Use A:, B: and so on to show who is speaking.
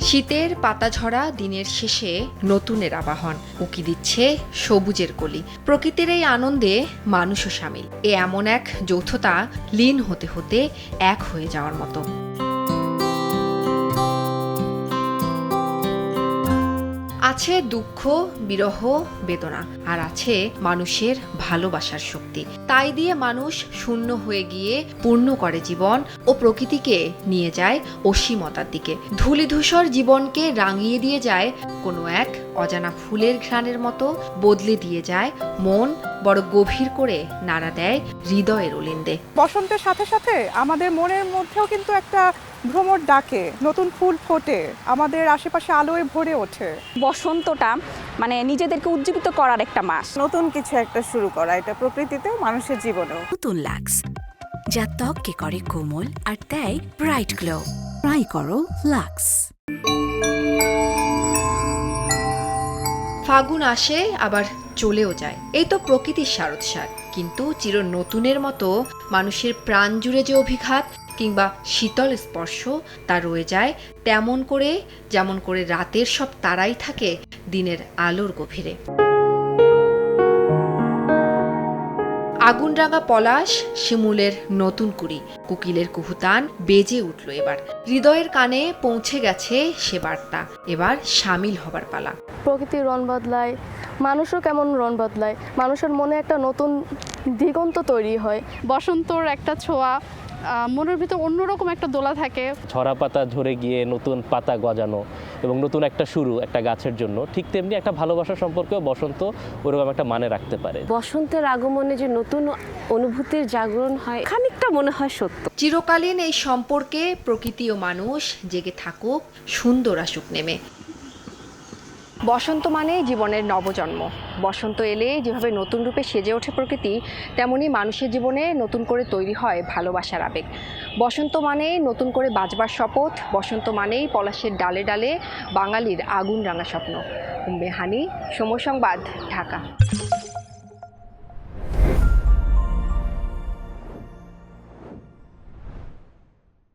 A: শীতের পাতাঝরা দিনের শেষে নতুনের আবাহন উকি দিচ্ছে সবুজের কলি। প্রকৃতির এই আনন্দে মানুষও সামিল। এমন এক যৌথতা লীন হতে হতে এক হয়ে যাওয়ার মতো। আছে দুঃখ, বিরহ, বেদনা, আর আছে মানুষের ভালোবাসার শক্তি। তাই দিয়ে মানুষ শূন্য হয়ে গিয়ে পূর্ণ করে জীবন ও প্রকৃতিকে নিয়ে যায় অসীমতার দিকে। ধূলিধূসর জীবনকে রাঙিয়ে দিয়ে যায় কোনো এক অজানা ফুলের ঘ্রাণের মতো, বদলে দিয়ে যায় মন, বড় গভীর করে নাড়া দেয় হৃদয়ের অলিন্দে।
B: বসন্তের সাথে সাথে আমাদের মনের মধ্যেও কিন্তু একটা ভ্রমর ডাকে, নতুন ফুল ফোটে, আমাদের আশেপাশে আলোয় ভরে ওঠে।
C: বসন্তটা মানে নিজেদেরকে উজ্জীবিত করার একটা মাস,
B: নতুন কিছু একটা শুরু করা, এটা প্রকৃতিতে মানুষের জীবনেও।
D: নতুন লাক্স যা ত্বককে করে কোমল আর দেয় ব্রাইট গ্লো। ট্রাই করো লাক্স।
A: ফাগুন আসে আবার চলেও যায়, এই তো প্রকৃতির সারোৎসার। কিন্তু চির নতুনের মতো মানুষের প্রাণ জুড়ে যে অভিঘাত কিংবা শীতল স্পর্শ তা রয়ে যায় যেমন করে রাতের সব তারাই থাকে দিনের আলোর গভীরে। আগুনরাঙা পলাশ, শিমুলের নতুন কুড়ি, কোকিলের কুহুতান বেজে উঠল এবার। হৃদয়ের কানে পৌঁছে গেছে সে বার্তা, এবার সামিল হবার পালা।
E: প্রকৃতির রং বদলায়, মানুষও কেমন রং বদলায়, মানুষের মনে একটা নতুন দিগন্ত তৈরি হয়।
F: বসন্তর একটা ছোঁয়া, মনের ভিতর অন্যরকম একটা দোলা থাকে।
G: ঝরা পাতা ঝরে গিয়ে নতুন পাতা গজানো এবং নতুন একটা শুরু একটা গাছের জন্য, ঠিক তেমনি একটা ভালোবাসা সম্পর্কেও বসন্ত ওরকম একটা মানে রাখতে পারে।
H: বসন্তের আগমনে যে নতুন অনুভূতির জাগরণ হয়, খানিকটা মনে হয় সত্য।
A: চিরকালীন এই সম্পর্কে প্রকৃতি ও মানুষ জেগে থাকুক, সুন্দর আসুক নেমে। বসন্ত মানে জীবনের নবজন্ম। বসন্ত এলে যেভাবে নতুন রূপে সেজে ওঠে প্রকৃতি, তেমনি মানুষের জীবনে নতুন করে তৈরি হয় ভালোবাসার আবেগ। বসন্ত মানেই নতুন করে বাঁচবার শপথ। বসন্ত মানেই পলাশের ডালে ডালে বাঙালির আগুন রাঙা স্বপ্ন। উম্মে হানি, সময় সংবাদ, ঢাকা।